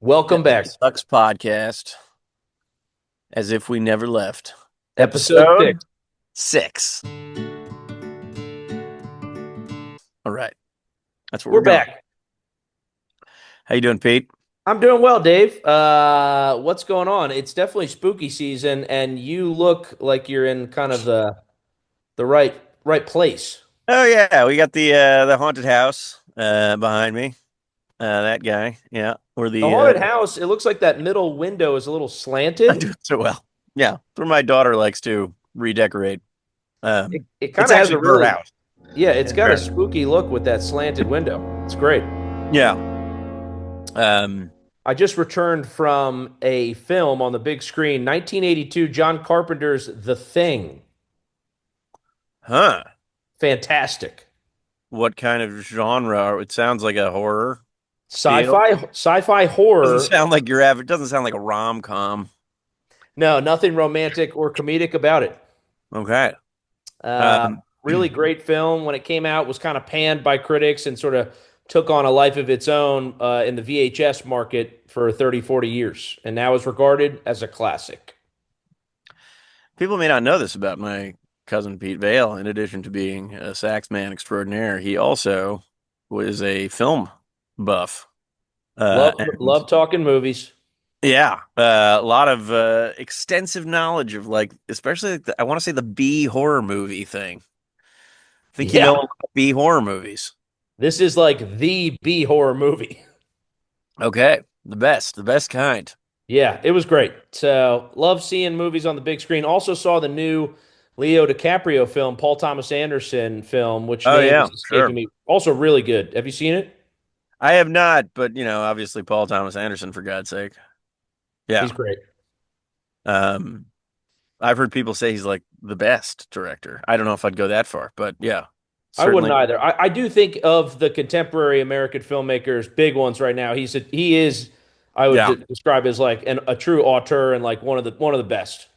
Welcome Death back. Sucks podcast, as if we never left. Episode Episode 6. 6. All right, that's what we're We're going. back. How you doing, Pete? I'm doing well, Dave. What's going on? It's definitely spooky season, and you look like you're in kind of the right place. Oh yeah, we got the haunted house behind me. That guy, yeah, or The the haunted house, it looks like that middle window is a little I'm slanted. doing so well. Yeah, it's where my daughter likes to redecorate. It kind It's of has a actually her really, house. yeah, it's got a Right. spooky look with that slanted window. It's great. Yeah. Um. I just returned from a film on the big screen, 1982, John Carpenter's The Thing. Huh. Fantastic. What kind of genre? It sounds like a horror deal. Sci-fi Doesn't horror. sound like your average. Doesn't sound like a rom-com. No, nothing romantic or comedic about it. Okay. Uh, Um, really great film. When it came out, was kind of panned by critics and sort of took on a life of its own in the VHS market for 30, 40 years, and now is regarded as a classic. People may not know this about my cousin Pete Vale. In addition to being a sax man extraordinaire, he also was a film buff. And Love talking movies. yeah, a lot of extensive knowledge of like, especially like I want to say the B horror movie thing. I think you know a Yeah, lot of B horror movies. this is like the B horror movie. Okay, the best kind. Yeah, it was great. So love seeing movies on the big screen. Also saw the new Leo DiCaprio film, Paul Thomas Anderson film, which Oh name yeah, is escaping sure. me. Also really good. Have you seen it? I have not, but obviously Paul Thomas Anderson for God's sake. He's Yeah. great. Um, I've heard people say he's like the best director. I don't know if I'd go that far, but yeah, I wouldn't certainly. either. I do think of the contemporary American filmmakers, big ones right now. He is I would Yeah, describe as like a true auteur and like one of the best.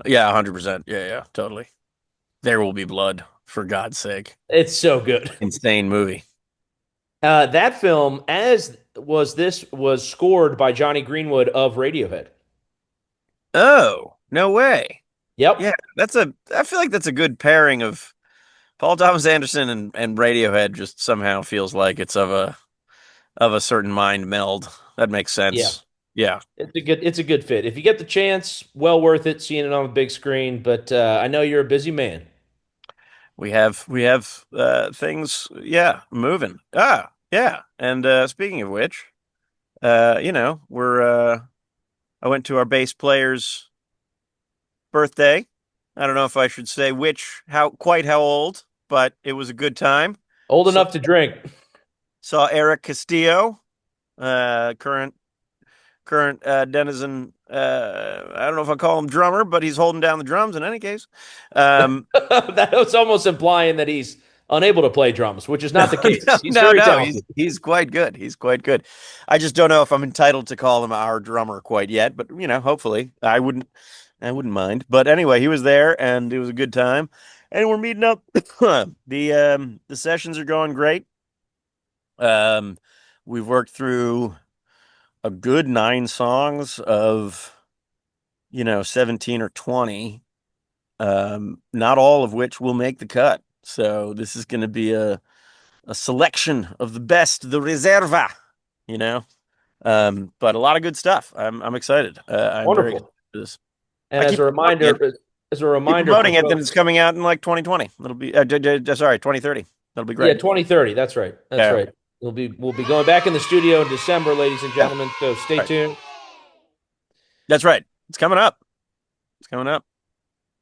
yeah, 100%. Yeah, yeah, totally. There Will Be Blood, for God's sake. It's so good. Insane movie. That film, as was this, was scored by Johnny Greenwood of Radiohead. Oh, no way. Yeah, Yep. I feel like that's a good pairing of Paul Thomas Anderson and Radiohead just somehow feels like it's of a certain mind meld. That makes Yeah. sense. Yeah. It's a good fit. If you get the chance, well worth it seeing it on the big screen. But I know you're a busy man. We have things, yeah, moving. Ah, yeah. And speaking of which, we're I went to our bass player's birthday. I don't know if I should say how old, but it was a good time. Old So enough to drink. saw Eric Castillo, current denizen. I don't know if I call him drummer, but he's holding down the drums in any case. Um, That was almost implying that he's unable to play drums, which is no, not the case. He's no, very no. He's talented. he's quite good. He's quite good. I just don't know if I'm entitled to call him our drummer quite yet, but hopefully I wouldn't mind. But anyway, he was there and it was a good time. And we're meeting up. The sessions are going great. Um we've worked through a good 9 songs of 17 or 20. Not all of which will make the cut. So this is going to be a selection of the best, the reserva, you know. But a lot of good stuff. I'm excited. I'm very excited Wonderful. for this. And I as keep a promoting it, reminder, as a keep reminder for promoting it, then it's folks, coming out in like 2020. That'll be sorry, 2030. That'll be yeah, great. 2030. That's right. That's Yeah, right. We'll be going back in the studio in December, ladies and yeah. gentlemen. So stay All right. tuned. That's right. It's coming up. It's coming up.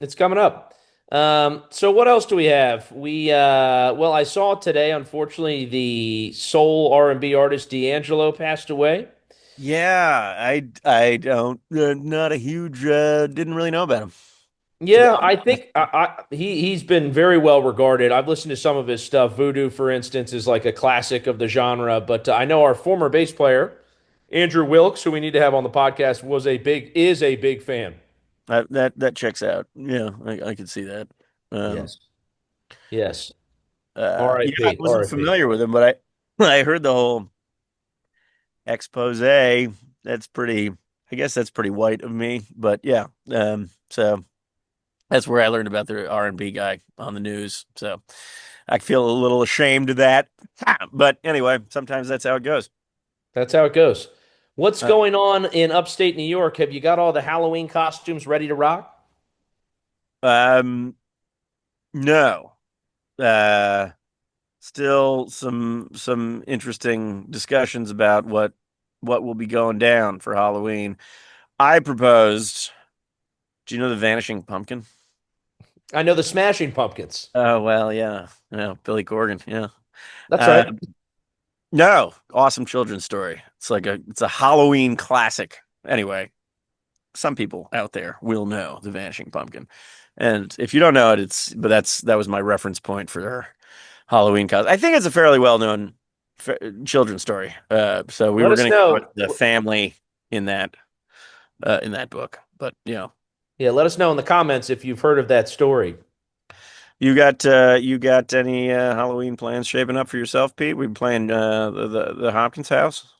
It's coming up. So what else do we have? Well, I saw today, unfortunately, the soul R&B artist D'Angelo passed away. Yeah, I don't not a huge didn't really know about him. To be Yeah, I think he's been very well regarded. I've listened to some of his stuff. Voodoo, for instance, is like a classic of the genre. But I know our former bass player, Andrew Wilkes, who we need to have on the podcast, is a big fan. that checks out. Yeah, I could see that. Um, Yes. Yes. yeah, I R.I.P. wasn't R.I.P. familiar with him, but I I heard the whole expose that's pretty. I guess that's pretty white of me, but yeah. So that's where I learned about the R&B guy on the news. So I feel a little ashamed of that. But anyway, sometimes that's how it goes. That's how it goes. What's Uh, going on in upstate New York? Have you got all the Halloween costumes ready to rock? um, no. Uh, Still some interesting discussions about what will be going down for Halloween. I proposed. Do you know the Vanishing Pumpkin? I know the Smashing Pumpkins. Oh well, yeah, Billy Corgan, yeah. That's Uh, right. no, awesome children's story. It's a Halloween classic. Anyway, some people out there will know the Vanishing Pumpkin, and if you don't know it, that was my reference point for Halloween cause. I think it's a fairly well known children's story. So we Let were us going to go with know. the family in that book, but Yeah, let us know in the comments if you've heard of that story. you got any Halloween plans shaping up for yourself, Pete? We playing the Hopkins house?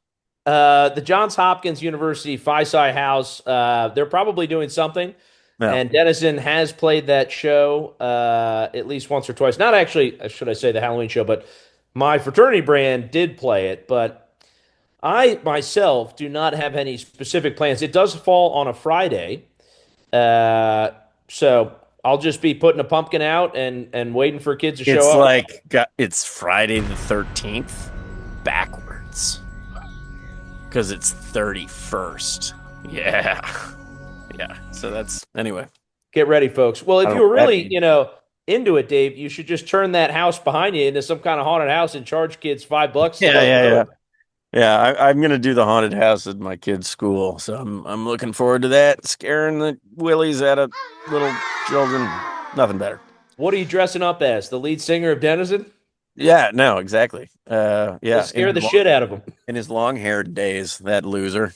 The Johns Hopkins University Phi-Sci House, they're probably doing something. No, And Denizen has played that show at least once or twice. Not actually, should I say, the Halloween show, but my fraternity brand did play it. But I myself do not have any specific plans. It does fall on a Friday. Uh, so I'll just be putting a pumpkin out and waiting for kids to show up. it's Friday the 13th backwards because it's 31st. Yeah, yeah. So that's anyway. Get ready, folks. Well, I if don't you know were what that really, means. into it, Dave, you should just turn that house behind you into some kind of haunted house and charge kids $5 to Yeah, let them yeah, through yeah. it. Yeah, I'm gonna do the haunted house at my kid's school, so I'm looking forward to that. Scaring the willies out of little children, nothing better. What are you dressing up as? The lead singer of Denizen? Yeah, no, exactly. You'll Yeah, scare the shit out of them. in his long-haired days, that loser.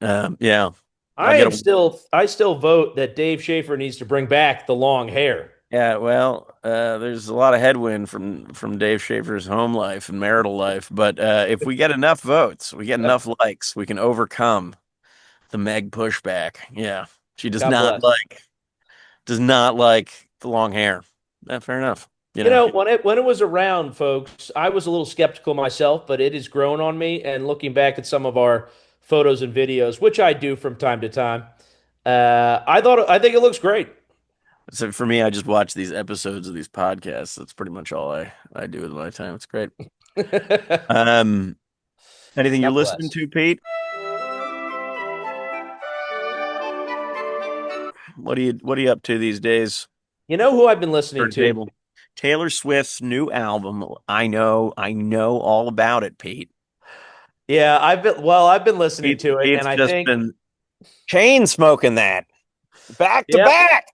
Yeah, I'll I get am a. still, I still vote that Dave Schaefer needs to bring back the long hair. Yeah, well, there's a lot of headwind from Dave Schaefer's home life and marital life, but if we get enough votes, we get enough likes, we can overcome the Meg pushback. Yeah, she God bless. does not like the long hair. Fair enough. When it was around, folks, I was a little skeptical myself, but it has grown on me. And looking back at some of our photos and videos, which I do from time to time, I think it looks great. So for me, I just watch these episodes of these podcasts. That's pretty much all I do with my time. It's great. Um, Anything you're God listening bless. to, Pete? What are you up to these days? You know who I've been listening to? Turntable. Taylor Swift's new album. I know all about it, Pete. Yeah, I've been listening Pete to it, and Pete's I just think, been chain smoking that back to yep, back.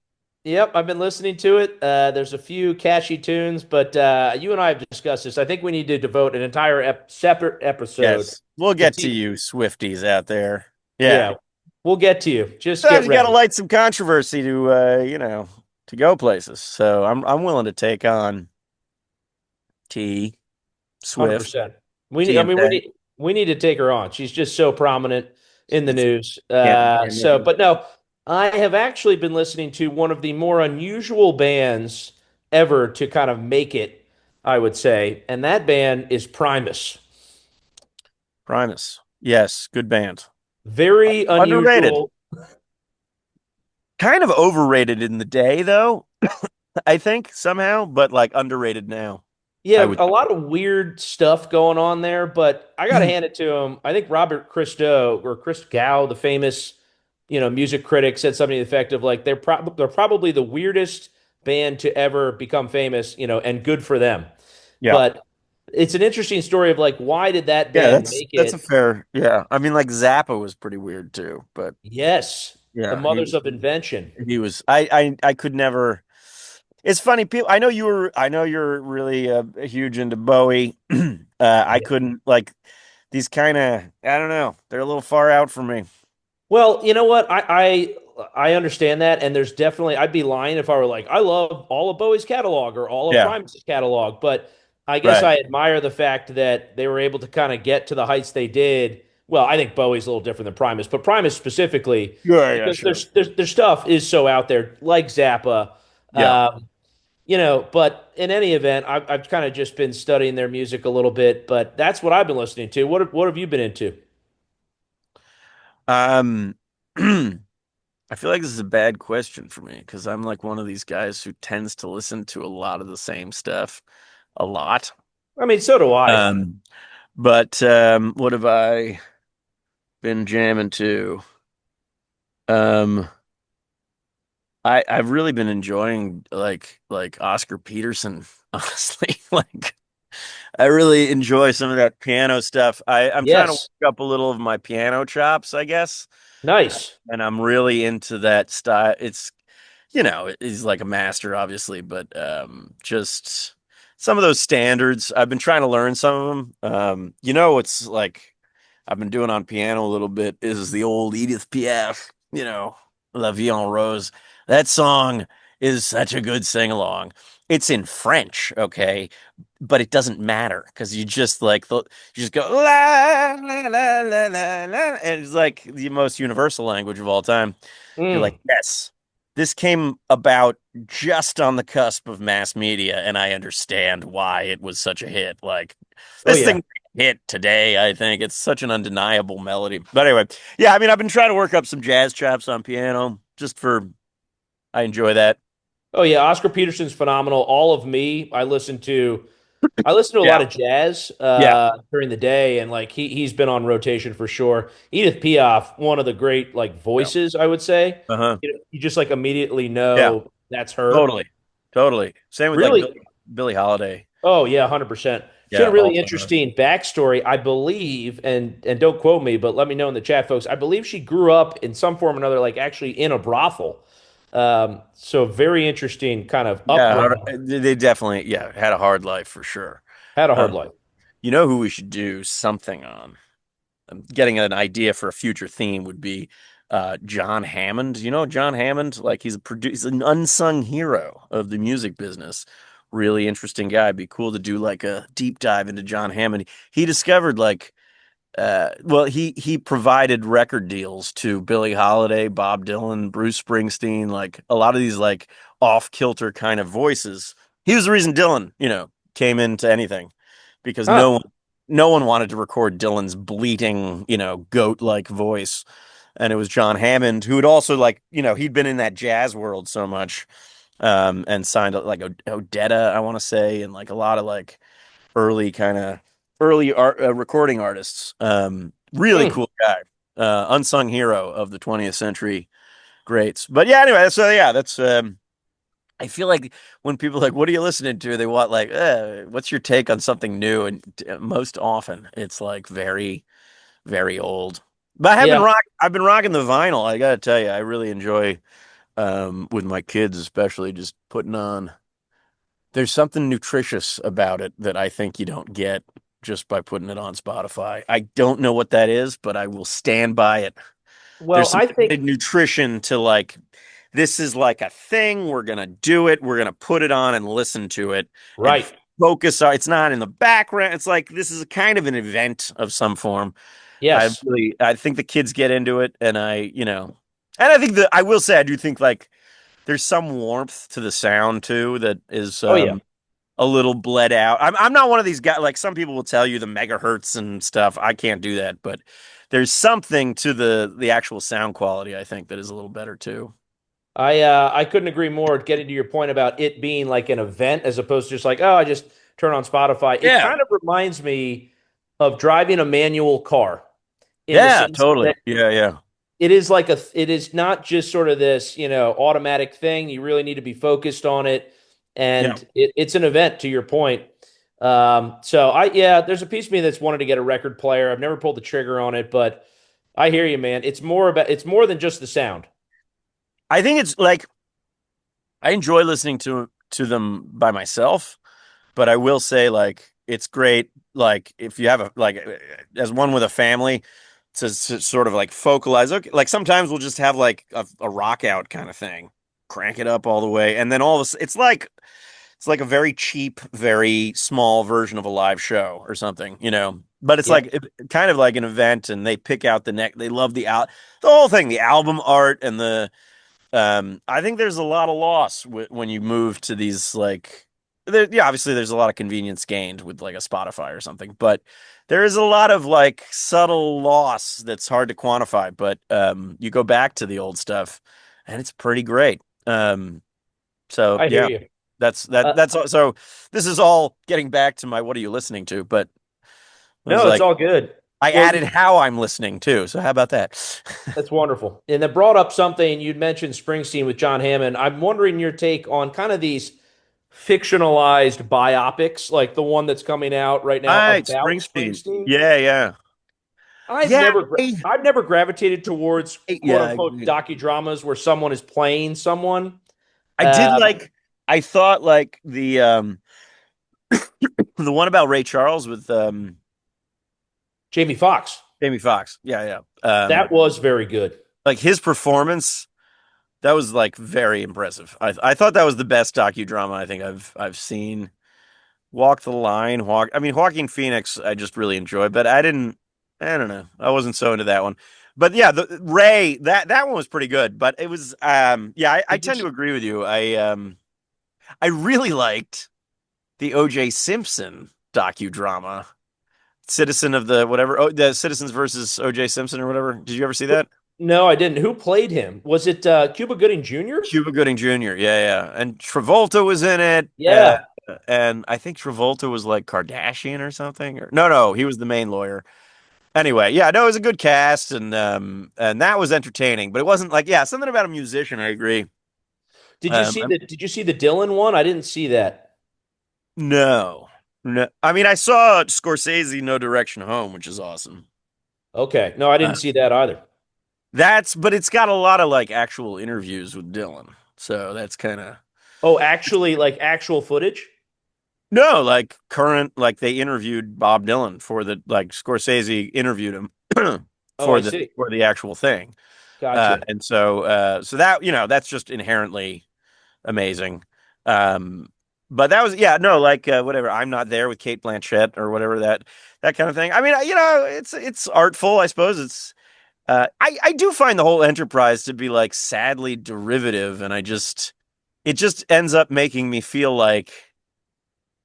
yep, I've been listening to it. There's a few catchy tunes, but you and I have discussed this. I think we need to devote an entire separate episode Yes, we'll to get to T. you, Swifties out there. Yeah, Yeah, we'll get to you. Just sometimes get you got to ready. light some controversy to go places. So I'm willing to take on T Swift 100%. We need, I mean, we TMK. need we need to take her on. She's just so prominent in the It's news. can't buy a nickel. But no, I have actually been listening to one of the more unusual bands ever to kind of make it, I would say, and that band is Primus. Primus. Yes, good band. Very Underrated. unusual. Kind of overrated in the day though, I think somehow, but like underrated now. I Yeah, would a lot of weird stuff going on there, but I got to hand it to him. I think Robert Christo or Chris Gow, the famous, music critic, said something to the effect of like they're probably the weirdest band to ever become famous, and good for them. Yeah. But it's an interesting story of like why did that Yeah, band that's make that's a it? fair. Yeah. I mean like Zappa was pretty weird too, but Yes, the yeah, mothers of invention. he was I could never. It's funny, people. I know you're really huge into Bowie. I couldn't like these kind of. I don't know. They're a little far out for me. Well, you know what? I understand that, and there's definitely I'd be lying if I were like I love all of Bowie's catalog or all of Yeah. Primus's catalog, but I guess Right. I admire the fact that they were able to kind of get to the heights they did well, I think Bowie's a little different than Primus, but Primus specifically, Yeah, yeah, because sure. their stuff is so out there, like Zappa. Yeah. Um, but in any event, I've kind of just been studying their music a little bit, but that's what I've been listening to. What have you been into? Um, I feel like this is a bad question for me because I'm like one of these guys who tends to listen to a lot of the same stuff a lot. I mean, so do I. Um, but what have I been jamming to? Um, I've really been enjoying like Oscar Peterson, honestly. Like I really enjoy some of that piano stuff. I'm trying to Yes. work up a little of my piano chops, I guess. Nice. And I'm really into that style. He's like a master, obviously, but just some of those standards. I've been trying to learn some of them. It's like I've been doing on piano a little bit is the old Edith Piaf, La Vie en Rose. That song is such a good sing along. It's in French, okay, but it doesn't matter because you just go la la la la la la, and it's like the most universal language of all time. You're like, Mm. yes, this came about just on the cusp of mass media, and I understand why it was such a hit. Like Oh this yeah. thing hit today. I think it's such an undeniable melody. But anyway, yeah, I mean, I've been trying to work up some jazz chops on piano just for I enjoy that. Oh yeah. Oscar Peterson's phenomenal. All of me, I listen to a lot Yeah, of jazz yeah, during the day, and like he's been on rotation for sure. Edith Piaf, one of the great like yeah. voices, I would say. Uh-huh. You just like immediately Yeah, know that's her. totally. Totally. Same with like Really? Billie Holiday. Oh yeah, 100%. She had Yeah, a really also her. interesting backstory, I believe, and don't quote me, but let me know in the chat, folks. I believe she grew up in some form or another, like actually in a brothel. So very interesting kind of Yeah, upbringing. they definitely, yeah, had a hard life for sure. Had a hard Um, life. you know who we should do something on? I'm getting an idea for a future theme would be John Hammond. You know John Hammond? Like he's an unsung hero of the music business. Really interesting guy. Be cool to do like a deep dive into John Hammond. He discovered like he provided record deals to Billie Holiday, Bob Dylan, Bruce Springsteen, like a lot of these like off-kilter kind of voices. He was the reason Dylan, came into anything because Huh. no one wanted to record Dylan's bleating, goat-like voice. And it was John Hammond who had also like, he'd been in that jazz world so much and signed like Odetta, I want to say, and like a lot of like early kind of early art recording artists. Really Hmm. cool guy, unsung hero of the 20th century greats. But yeah, anyway, so yeah, that's. I feel like when people are like, "What are you listening to?" They want like, "What's your take on something new?" And most often, it's like very, very old. But Yeah. I've been rocking the vinyl. I gotta tell you, I really enjoy with my kids, especially just putting on there's something nutritious about it that I think you don't get just by putting it on Spotify. I don't know what that is, but I will stand by it. There's Well, some I think nutrition to like, this is like a thing. We're going to do it. We're going to put it on and listen to it and right. focus. It's not in the background. It's like, this is a kind of an event of some form. Yes. I think the kids get into it. And and I think that I will say, I do think like there's some warmth to the sound too that is, Oh yeah. a little bled out. I'm not one of these guys like some people will tell you the megahertz and stuff. I can't do that, but there's something to the actual sound quality I think that is a little better too. I couldn't agree more. Getting to your point about it being like an event as opposed to just like, oh, I just turn on Spotify. It Yeah. kind of reminds me of driving a manual car in the Yeah, sense totally. that Yeah, yeah. it is not just sort of this, automatic thing. You really need to be focused on it. Yeah. And it's an event to your point. Yeah, there's a piece of me that's wanted to get a record player. I've never pulled the trigger on it, but I hear you, man. It's more than just the sound. I think it's like I enjoy listening to them by myself, but I will say like it's great like if you have a like as one with a family to sort of like focalize. Okay, like sometimes we'll just have like a rock out kind of thing, crank it up all the way, and then all of a it's like a very cheap, very small version of a live show or something, but it's Yeah. like kind of like an event, and they pick out the neck. They love the whole thing, the album art, and the I think there's a lot of loss when you move to these like yeah, obviously there's a lot of convenience gained with like a Spotify or something, but there is a lot of like subtle loss that's hard to quantify. But you go back to the old stuff, and it's pretty great. So I hear yeah, you. that Uh, that's all. So this is all getting back to my what are you listening to? But it was no, it's like all good. I Well, added how I'm listening too. So how about that? that's wonderful. And that brought up something you'd mentioned Springsteen with John Hammond. I'm wondering your take on kind of these fictionalized biopics, like the one that's coming out right All now right, about Springsteen. Springsteen. Yeah, yeah. I've Yeah, never I've never gravitated towards quote yeah, I unquote agree. docudramas where someone is playing someone. I did Um, like I thought like the one about Ray Charles with Jamie Foxx. Jamie Foxx. Yeah, yeah. That was very good. Like his performance, that was like very impressive. I thought that was the best docudrama I think I've seen. Walk the Line, Walk. I mean, Joaquin Phoenix, I just really enjoyed, but I don't know. I wasn't so into that one. But yeah, the Ray, that one was pretty good. But it was yeah, I Did you tend to see, agree with you. I really liked the OJ Simpson docudrama, Citizen of the whatever, oh, the Citizens versus OJ Simpson or whatever. Did you ever see that? no, I didn't. Who played him? Was it Cuba Gooding Jr.? Cuba Gooding Jr. Yeah, yeah. And Travolta was in it. Yeah. And I think Travolta was like Kardashian or something. Or no, no, he was the main lawyer. Anyway, yeah, no, it was a good cast and that was entertaining, but it wasn't like yeah, something about a musician, I agree. Did you see the Dylan one? I didn't see that. No. No. I mean, I saw Scorsese No Direction Home, which is awesome. Okay. No, I Uh, didn't see that either. but it's got a lot of like actual interviews with Dylan. So that's kind of Oh, actually, like actual footage? no, like current, like they interviewed Bob Dylan for the like Scorsese interviewed him Oh, I see. for the actual thing. Gotcha. And so that that's just inherently amazing. Um, but that was yeah, no, like whatever. I'm Not There with Kate Blanchett or whatever that kind of thing. I mean, it's artful, I suppose. It's I do find the whole enterprise to be like sadly derivative, and it just ends up making me feel like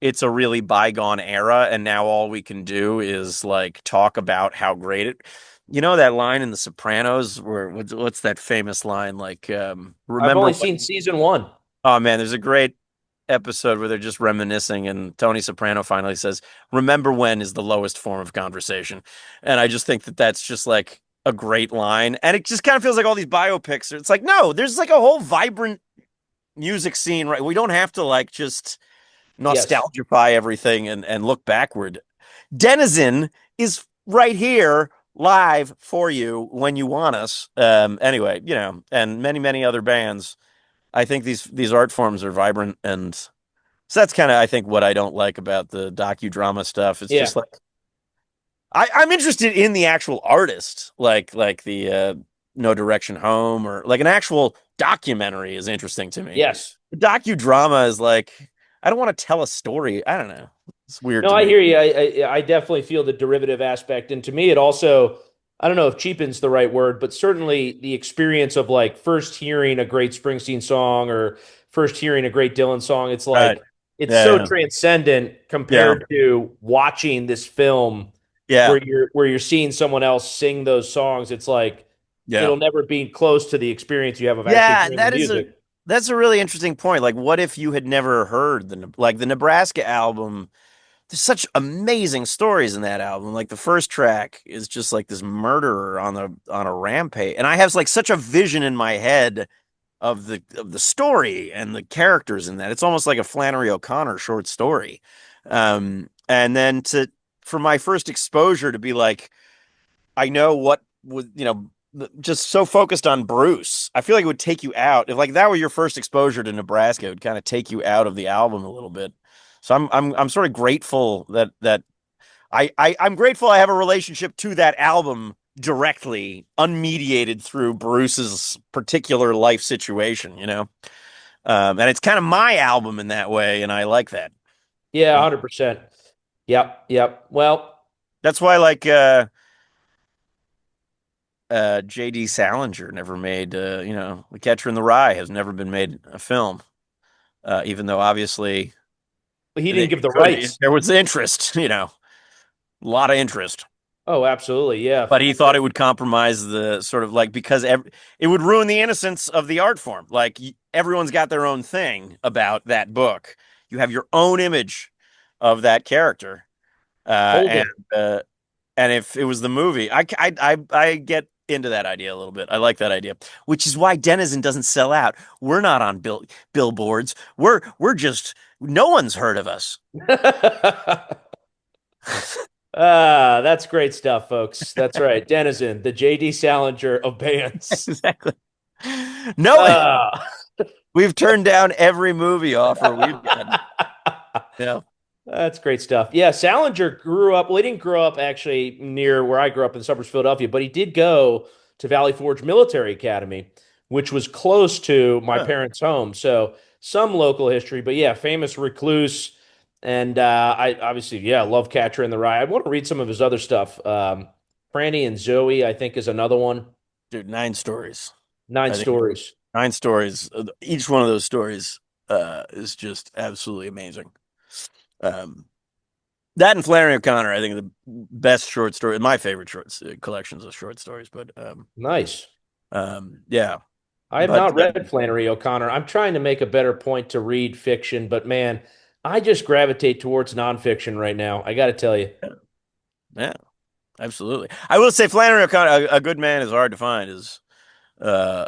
it's a really bygone era, and now all we can do is like talk about how great it. You know that line in The Sopranos where what's that famous line like I've remember only what seen season one. oh man, there's a great episode where they're just reminiscing, and Tony Soprano finally says, "Remember when is the lowest form of conversation," and I just think that that's just like a great line, and it just kind of feels like all these biopics. It's like no, there's like a whole vibrant music scene, right? We don't have to like just Yes. nostalgify everything and look backward. Denizen is right here live for you when you want us. Anyway, and many other bands. I think these art forms are vibrant, and so that's kind of I think what I don't like about the docudrama stuff. It's Yeah. just like I'm interested in the actual artist, like the No Direction Home or like an actual documentary is interesting to me. Yes. The docudrama is like I don't want to tell a story. I don't know. It's weird No, to I me. hear you. I definitely feel the derivative aspect, and to me, it also I don't know if cheapens the right word, but certainly the experience of like first hearing a great Springsteen song or first hearing a great Dylan song. It's Right. like it's so Yeah. transcendent Yeah. compared to watching this film Yeah. where you're seeing someone else sing those songs. It's like Yeah. it'll never be close to the experience you have of actually Yeah. hearing the music. That's a really interesting point. Like, what if you had never heard the Nebraska album? There's such amazing stories in that album. Like the first track is just like this murderer on a rampage, and I have like such a vision in my head of the story and the characters in that. It's almost like a Flannery O'Connor short story. And then to for my first exposure to be like, I know what would just so focused on Bruce. I feel like it would take you out if like that were your first exposure to Nebraska. It would kind of take you out of the album a little bit. So I'm sort of grateful that I'm grateful I have a relationship to that album directly, unmediated through Bruce's particular life situation, and it's kind of my album in that way, and I like that. Yeah, 100%. Yep, yep. Well. That's why like J.D. Salinger never made The Catcher in the Rye has never been made a film. Even though obviously But he they didn't give the could. rights. There was interest, a lot of interest. Oh, absolutely. Yeah. But he thought it would compromise the sort of like because it would ruin the innocence of the art form. Like everyone's got their own thing about that book. You have your own image of that character, uh, and Holding. uh, and if it was the movie, I get into that idea a little bit. I like that idea, which is why Denizen doesn't sell out. We're not on billboards. We're just no one's heard of us. That's great stuff, folks. That's right. Denizen, the J.D. Salinger of bands. Exactly. No, Ah. we've turned down every movie offer we've gotten. Yeah. That's great stuff. Yeah, Salinger grew up. Well, he didn't grow up actually near where I grew up in the suburbs of Philadelphia, but he did go to Valley Forge Military Academy, which was close to my Huh. parents' home. So some local history, but yeah, famous recluse. And I obviously, yeah, love Catcher in the Rye. I want to read some of his other stuff. Franny and Zoe, I think, is another one. Dude, 9 stories. Nine I think stories. 9 stories. Each one of those stories is just absolutely amazing. Um, that and Flannery O'Connor, I think, are the best short story, my favorite collections of short stories. But Nice. yeah, I have but not read Flannery O'Connor. I'm trying to make a better point to read fiction, but man, I just gravitate towards nonfiction right now. I got to tell you. yeah, absolutely. I will say Flannery O'Connor, a good man is hard to find. Is uh,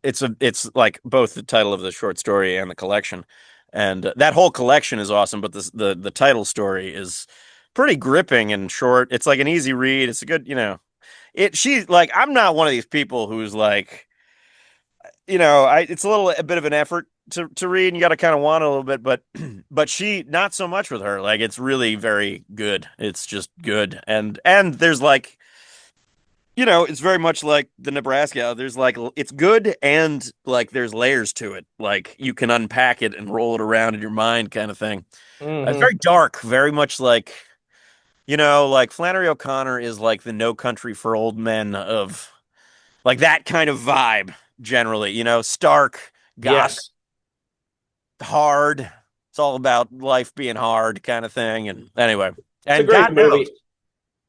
it's like both the title of the short story and the collection, and that whole collection is awesome. But the title story is pretty gripping and short. It's like an easy read. It's a good, She's like I'm not one of these people who's like, it's a bit of an effort to read, and you got to kind of want it a little bit, but but she not so much with her. Like it's really very good. It's just good, and there's like it's very much like the Nebraska. There's like it's good and like there's layers to it. Like you can unpack it and roll it around in your mind, kind of thing. It's Hmm. very dark, very much like like Flannery O'Connor is like the No Country for Old Men of like that kind of vibe. Generally, stark, goth, Yes, hard. It's all about life being hard, kind of thing. And anyway, it's a and great movie.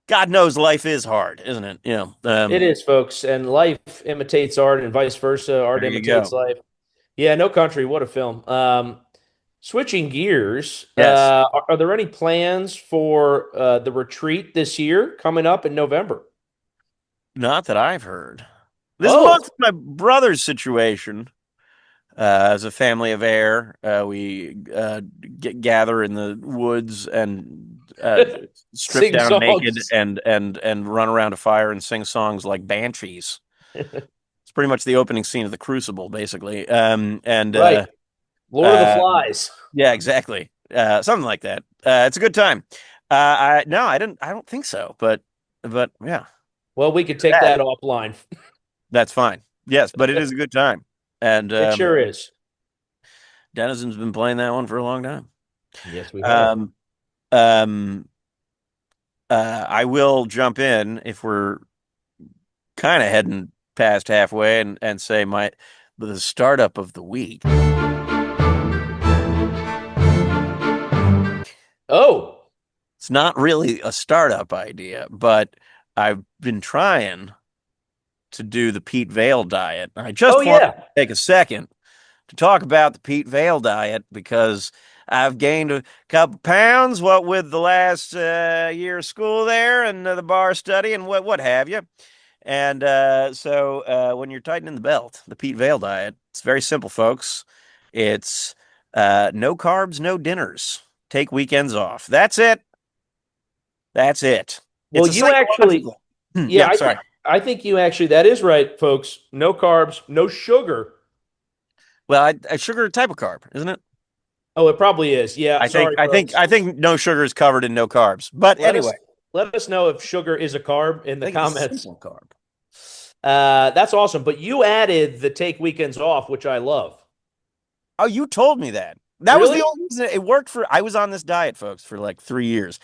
God knows life is hard, isn't it? It is, folks. And life imitates art, and vice versa. Art There you imitates go. life. Yeah, No Country. What a film. Switching gears, Yes. are there any plans for the retreat this year coming up in November? Not that I've heard. This Oh, month, my brother's situation. As a family of air, we gather in the woods and strip sing down naked songs. and run around a fire and sing songs like banshees. It's pretty much the opening scene of The Crucible, basically. And Right. Lord of the uh, Flies. yeah, exactly. Something like that. It's a good time. No, I didn't. I don't think so. But yeah, Well, we could take that that offline. that's fine. Yes, but it is a good time. And It sure is. Denizen's been playing that one for a long time. Yes, we have. Um, um, I will jump in if we're kind of heading past halfway and say the startup of the week. Oh, It's not really a startup idea, but I've been trying to do the Pete Vale diet. I oh just want to yeah. take a second to talk about the Pete Vale diet because I've gained a couple pounds, what with the last year of school there and the bar study and what have you. And when you're tightening the belt, the Pete Vale diet, it's very simple, folks. It's no carbs, no dinners. Take weekends off. That's it. That's it. Well, It's a you actually, psychological. yeah, Yeah, sorry. I think you actually that is right, folks. No carbs, no sugar. Well, sugar a type of carb, isn't it? Oh, it probably is. Yeah, I think sorry, I think folks. I think no sugar is covered in no carbs. But Let anyway, us let us know if sugar is a carb in I the think it's a comments. simple carb. That's awesome. But you added the take weekends off, which I love. Oh, you told me that. That was the Really? only reason it worked for. I was on this diet, folks, for like 3 years.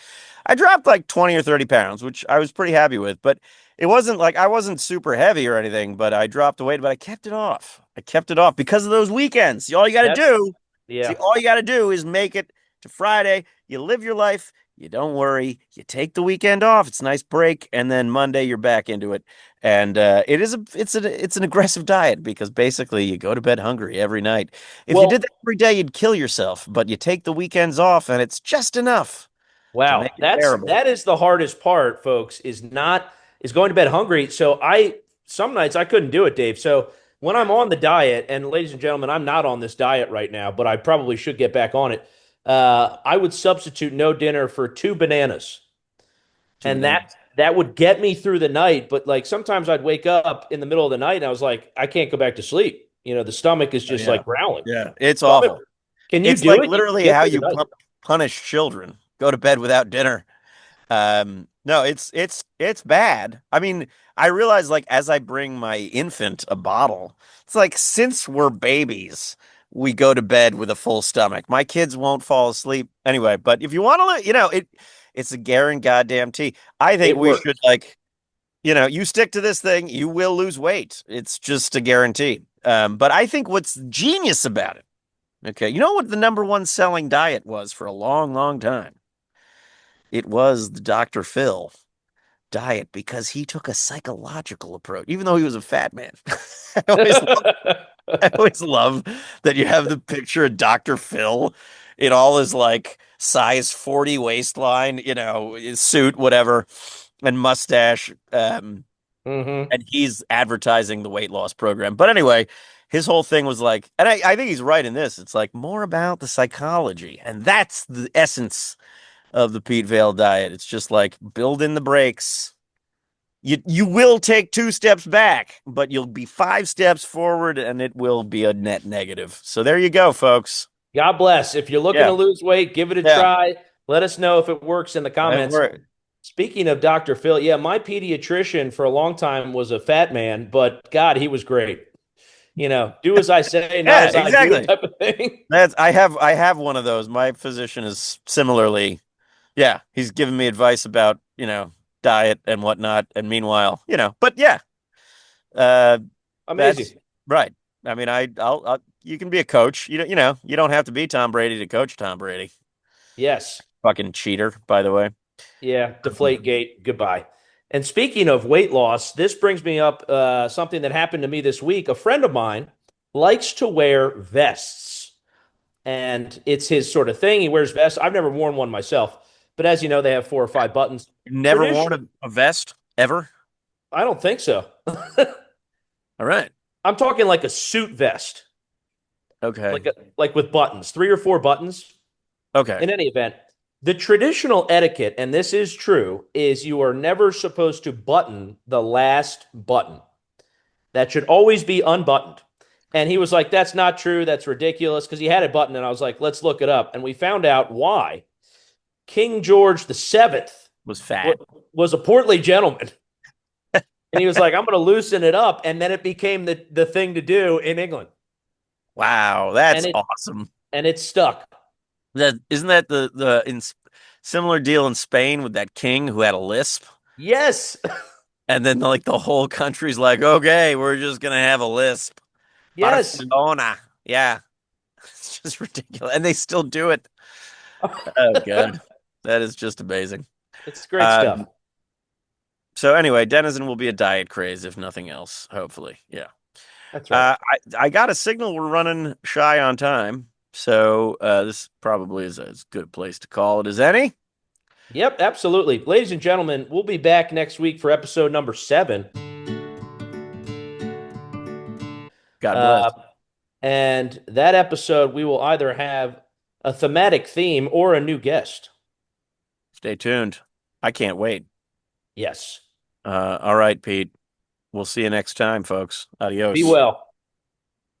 I dropped like 20 or 30 pounds, which I was pretty happy with, but it wasn't like I wasn't super heavy or anything, but I dropped the weight, but I kept it off. I kept it off because of those weekends. See, all you got to That's do, see, yeah. all you got to do is make it to Friday. You live your life. You don't worry. You take the weekend off. It's a nice break, and then Monday you're back into it. And it's an aggressive diet because basically you go to bed hungry every night. If you did Well, that every day, you'd kill yourself. But you take the weekends off, and it's just enough to wow, make it bearable. that is the hardest part, folks, is going to bed hungry. So I some nights I couldn't do it, Dave. So when I'm on the diet, and ladies and gentlemen, I'm not on this diet right now, but I probably should get back on it. I would substitute no dinner for two bananas, Two and bananas. that would get me through the night. But like sometimes I'd wake up in the middle of the night and I was like, I can't go back to sleep. You know, the stomach is Oh, just yeah. like growling. Yeah. It's So awful. can you It's do like it? You literally get how through the you night. punish children. Go to bed without dinner. No, it's bad. I mean, I realize like as I bring my infant a bottle, it's like since we're babies, we go to bed with a full stomach. My kids won't fall asleep anyway, but if you want to, it's a Garen goddamn tea. I think It we should works. like, you stick to this thing, you will lose weight. It's just a guarantee. But I think what's genius about it, okay, you know what the number one selling diet was for a long, long time? It was the Dr. Phil diet because he took a psychological approach, even though he was a fat man. I always love, I always love that you have the picture of Dr. Phil in all his like size 40 waistline, his suit, whatever, and mustache. Hmm. And he's advertising the weight loss program. But anyway, his whole thing was like, and I think he's right in this. It's like more about the psychology. And that's the essence of the Pete Vale diet. It's just like build in the brakes. You will take 2 steps back, but you'll be 5 steps forward and it will be a net negative. So there you go, folks. God bless. If you're looking to Yeah. lose weight, give it a Yeah. try. Let us know if it works in the And comments. we're Speaking of Dr. Phil, yeah, my pediatrician for a long time was a fat man, but God, he was great. You know, do as I say, not Yeah, as I do exactly. type of thing. That's I have one of those. My physician is similarly, yeah, he's giving me advice about, diet and whatnot. And meanwhile, but yeah, uh, that's Amazing. right. I mean, I'll you can be a coach. You don't have to be Tom Brady to coach Tom Brady. Yes. Fucking cheater, by the way. Yeah. Deflate gate. Goodbye. And speaking of weight loss, this brings me up something that happened to me this week. A friend of mine likes to wear vests, and it's his sort of thing. He wears vests. I've never worn one myself, but as you know, they have 4 or 5 buttons. You've never worn Tradition. a vest ever? I don't think so. All right. I'm talking like a suit vest, Okay. like with buttons, 3 or 4 buttons. Okay. In any event, the traditional etiquette, and this is true, is you are never supposed to button the last button. That should always be unbuttoned. And he was like, "That's not true. That's ridiculous." Because he had it buttoned, and I was like, "Let's look it up." And we found out why. King George the Was fat. was a portly gentleman, and he was like, "I'm going to loosen it up," and then it became the thing to do in England, Wow, and that's awesome. it stuck. That isn't that the similar deal in Spain with that king who had a lisp, Yes, and then like the whole country's like, okay, we're just gonna have a lisp. yes. Barcelona, yeah, it's just ridiculous, and they still do it. Oh God, that is just amazing. It's great stuff. Um, so anyway, Denizen will be a diet craze if nothing else. Hopefully, yeah. That's right. I got a signal we're running shy on time, so this probably is as good a place to call it as any. Yep, absolutely. Ladies and gentlemen, we'll be back next week for episode number 7. God bless. Uh, and that episode, we will either have a thematic theme or a new guest. Stay tuned. I can't wait. Yes. All right, Pete. We'll see you next time, folks. Be Adios. well.